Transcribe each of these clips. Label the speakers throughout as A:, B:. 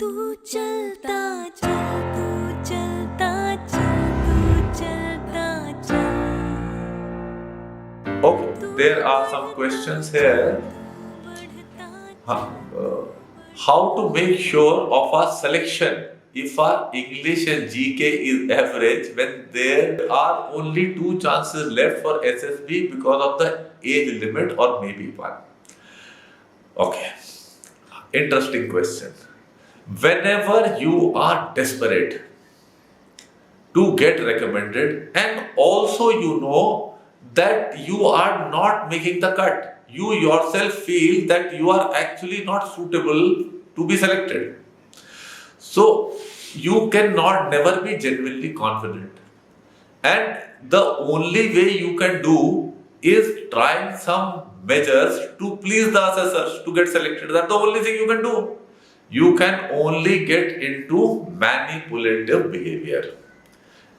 A: तू चलता चल तू चलता चल तू चलता चल.
B: Okay, there are some questions here. How to make sure of our selection if our English and GK is average when there are only 2 chances left for SSB because of the age limit or maybe one? Okay, interesting question. Whenever you are desperate to get recommended and also you know that you are not making the cut, you yourself feel that you are actually not suitable to be selected, so you cannot never be genuinely confident, and the only way you can do is trying some measures to please the assessors to get selected. That's the only thing you can do. You can only get into manipulative behavior.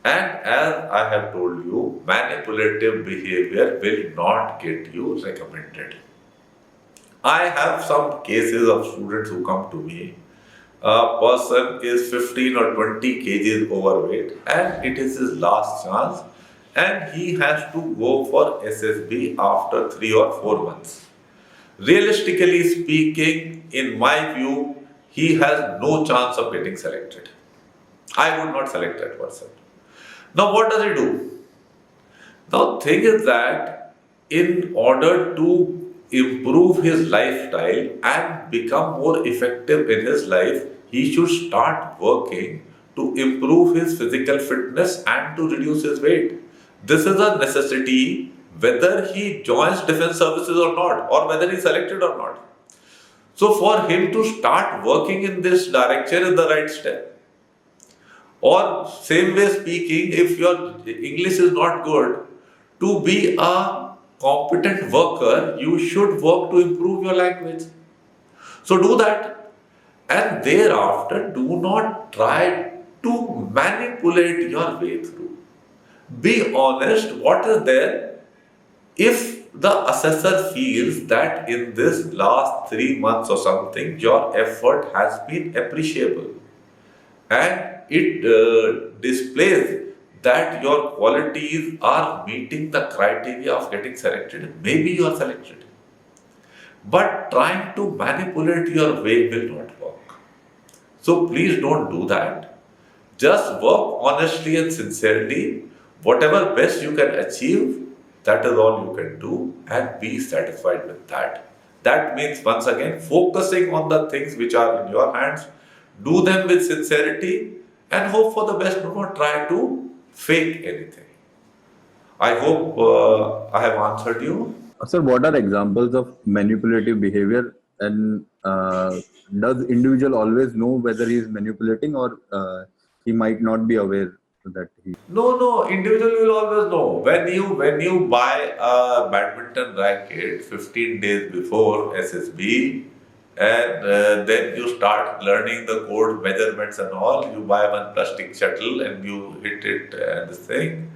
B: And as I have told you, manipulative behavior will not get you recommended. I have some cases of students who come to me. A person is 15 or 20 kgs overweight and it is his last chance and he has to go for SSB after 3 or 4 months. Realistically speaking, in my view, he has no chance of getting selected. I would not select that person. Now, what does he do? Now, thing is that in order to improve his lifestyle and become more effective in his life, he should start working to improve his physical fitness and to reduce his weight. This is a necessity whether he joins defense services or not, or whether he is selected or not. So, for him to start working in this direction is the right step. Or same way speaking, if your English is not good, to be a competent worker, you should work to improve your language. So do that. And thereafter, do not try to manipulate your way through. Be honest, what is there? If the assessor feels that in this last 3 months or something, your effort has been appreciable and it displays that your qualities are meeting the criteria of getting selected, maybe you are selected. But trying to manipulate your way will not work. So please don't do that. Just work honestly and sincerely. Whatever best you can achieve, that is all you can do, and be satisfied with that. That means, once again, focusing on the things which are in your hands. Do them with sincerity and hope for the best. Do not try to fake anything. I hope I have answered you.
C: Sir, what are examples of manipulative behavior, and does individual always know whether he is manipulating, or he might not be aware that he?
B: No, individual will always know. When you buy a badminton racket 15 days before SSB, and then you start learning the code measurements and all, you buy one plastic shuttle and you hit it and this thing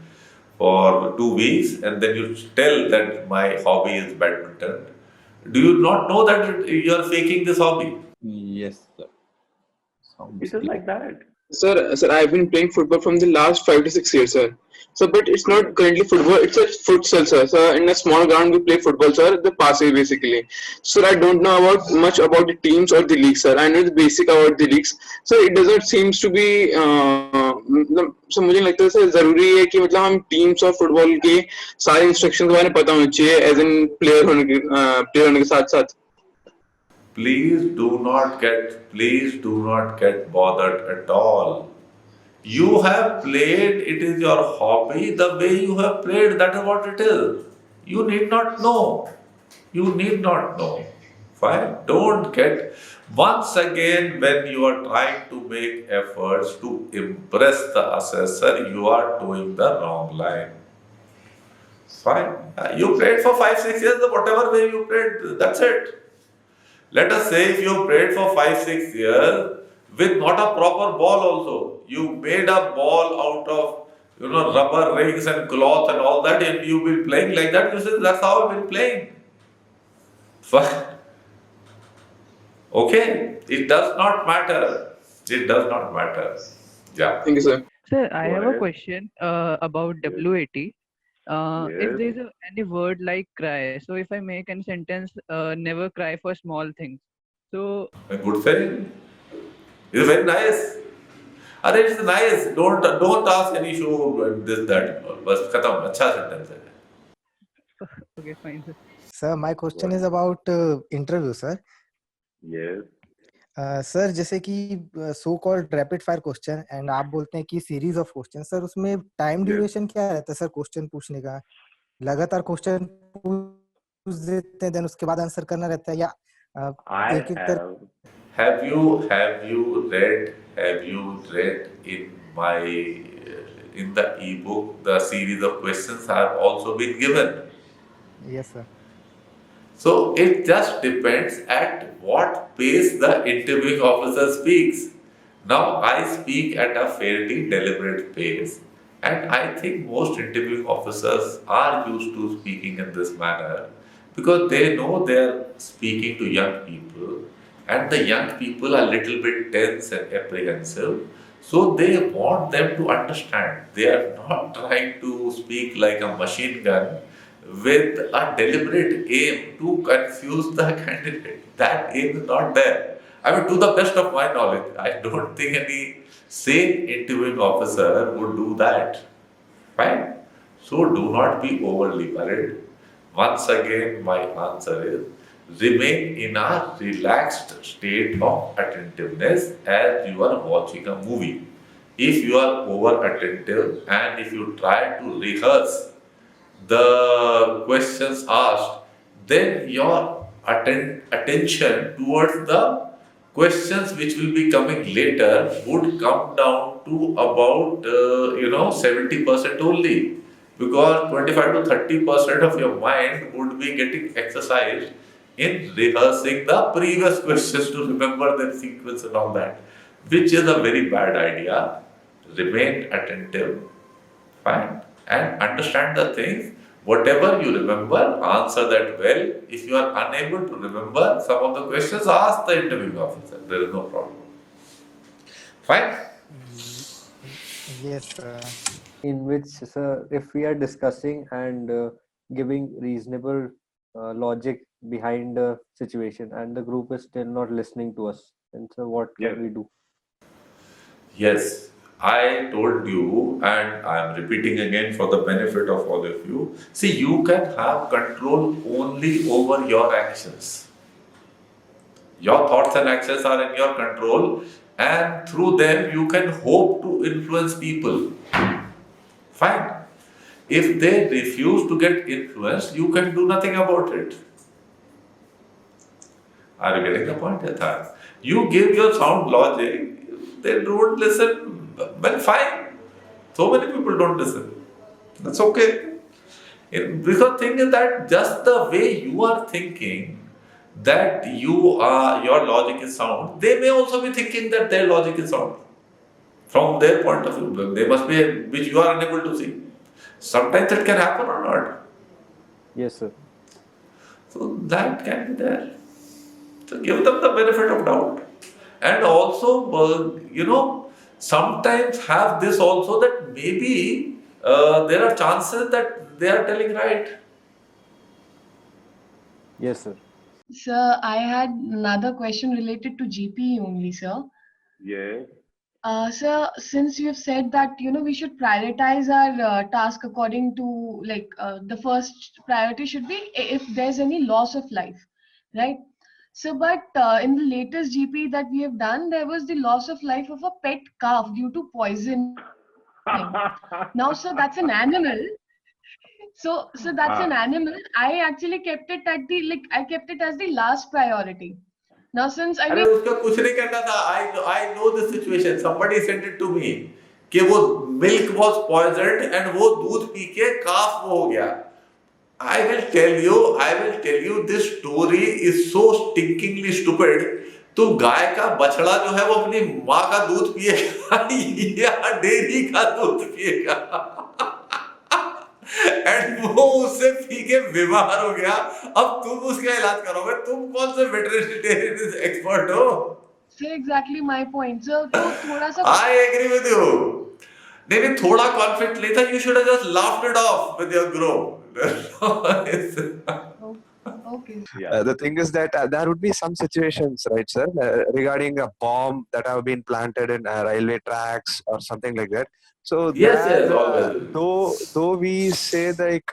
B: for 2 weeks, and then you tell that my hobby is badminton. Do you not know that you are faking this hobby?
C: Yes, sir.
B: It is like that.
D: Sir, I've been playing football from the last 5 to 6 years, sir. So, but it's not currently football, it's a futsal, sir. So, in a small ground, we play football, sir, the passing basically. So, I don't know much about the teams or the leagues, sir. I know the basic about the leagues. So, it doesn't seems to be, so मुझे लगता है sir जरूरी है कि मतलब हम teams और football के सारे इंस्ट्रक्शंस के बारे में पता होना चाहिए एज एन प्लेयर होने के साथ साथ.
B: Please do not get bothered at all. You have played, it is your hobby, the way you have played, that is what it is. You need not know. Fine. Don't get, once again, when you are trying to make efforts to impress the assessor, you are doing the wrong line. Fine. You played for 5-6 years, whatever way you played, that's it. Let us say if you played for 5-6 years with not a proper ball also, you made a ball out of rubber rings and cloth and all that, and you've been playing like that, you say that's how I've been playing. Fine. Okay, it does not matter. It does not matter. Yeah.
D: Thank you, sir.
E: Sir, I
C: Go
E: have a
C: ahead.
E: question about
C: Yes.
E: WAT. If
C: Yes.
E: there is any word like cry, so if I make any sentence, never cry for small things. So,
B: A good friend. It's very nice. अरे it's nice. Don't ask any issue and this that. बस खत्म. अच्छा sentence है.
E: okay, fine, sir.
F: Sir my
C: Go
F: question
C: ahead.
F: Is about interview sir
C: Yes.
F: Sir जैसे कि so called rapid fire question and आप बोलते हैं कि सीरीज ऑफ क्वेश्चन सर उसमें टाइम
C: Yes.
F: ड्यूरेशन क्या रहता है सर क्वेश्चन पूछने का लगातार क्वेश्चन पूछ देते हैं देन उसके बाद आंसर करना रहता है या
C: I
F: एक एक कर
C: have.
B: Have you read in my in the ebook the series of questions have also been given.
F: Yes sir
B: So it just depends at what pace the interviewing officer speaks. Now I speak at a fairly deliberate pace, and I think most interviewing officers are used to speaking in this manner because they know they're speaking to young people, and the young people are a little bit tense and apprehensive. So they want them to understand. They are not trying to speak like a machine gun with a deliberate aim to confuse the candidate. That aim is not there. I mean, to the best of my knowledge, I don't think any sane interviewing officer would do that. Fine. So do not be overly worried. Once again, my answer is remain in a relaxed state of attentiveness as you are watching a movie. If you are over attentive and if you try to rehearse the questions asked, then your attention towards the questions which will be coming later would come down to about 70% only, because 25 to 30% of your mind would be getting exercised in rehearsing the previous questions to remember their sequence and all that, which is a very bad idea. Remain attentive, fine, and understand the things. Whatever you remember, answer that well. If you are unable to remember some of the questions, ask the interviewing officer. There is no problem. Fine?
F: Yes sir
G: in which, sir, if we are discussing and giving reasonable logic behind the situation and the group is still not listening to us, and so what
C: Yes.
G: can we do?
B: Yes. I told you, and I am repeating again for the benefit of all of you. See, you can have control only over your actions. Your thoughts and actions are in your control, and through them you can hope to influence people. Fine. If they refuse to get influenced, you can do nothing about it. Are you getting the point, Yatharth? You give your sound logic, they don't listen, well, fine. So many people don't listen. That's okay. Because thing is that just the way you are thinking that your logic is sound, they may also be thinking that their logic is sound. From their point of view, they must be, which you are unable to see. Sometimes it can happen or not.
G: Yes, sir.
B: So that can be there. So give them the benefit of doubt. And also, sometimes have this also that maybe there are chances that they are telling right.
G: Yes, sir.
H: Sir, I had another question related to GP only, sir.
C: Yes.
H: Sir, since you have said that we should prioritize our task according to the first priority should be if there's any loss of life, right? So, but in the latest GP that we have done, there was the loss of life of a pet calf due to poisoning. Now, sir, that's an animal. So that's an animal. I actually kept it at I kept it as the last priority. Now, since I
B: अरे
H: mean.
B: उसका कुछ नहीं करना था. I know the situation. Somebody sent it to me कि वो milk was poisoned and वो दूध पी के calf वो हो गया. I will tell you this story is so stinkingly stupid. तो गाय का बछड़ा जो है वो अपनी माँ का दूध पिएगा या डेयरी का दूध पिएगा एंड वो उससे पी के बीमार हो गया. अब तुम उसका इलाज करोगे. तुम कौन से वेटरनरी एक्सपर्ट हो?
H: say exactly my point. So तो थोड़ा सा
B: I agree with you. Maybe thoda conflict later, you should have just laughed it off with your group.
H: okay.
I: The thing is that there would be some situations, right, sir, regarding a bomb that have been planted in railway tracks or something like that. So
B: Yes,
I: there,
B: always.
I: though we say like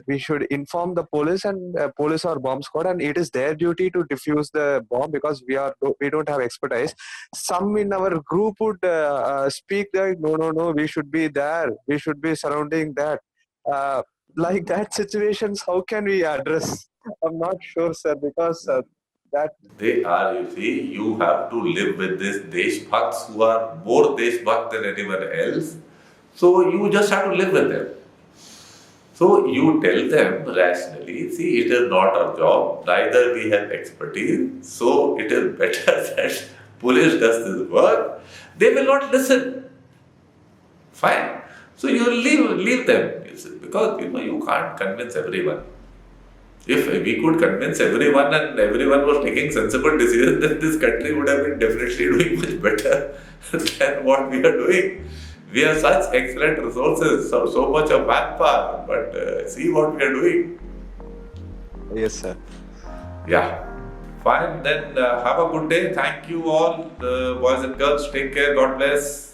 I: we should inform the police and police or bomb squad, and it is their duty to defuse the bomb because we don't have expertise. Some in our group would speak like, no, we should be there, we should be surrounding that. Like that situations, how can we address? I'm not sure, sir, because that.
B: They are, you see, you have to live with these Deshbhakts who are more Deshbhakt than anyone else. So you just have to live with them. So you tell them rationally, see, it is not our job, neither we have expertise, so it is better that police does this work. They will not listen. Fine. So you leave them, you see, because you can't convince everyone. If we could convince everyone and everyone was taking sensible decisions, then this country would have been definitely doing much better than what we are doing. We have such excellent resources, so much of manpower, but see what we are doing.
I: Yes, sir.
B: Yeah. Fine, then have a good day. Thank you all, boys and girls. Take care. God bless.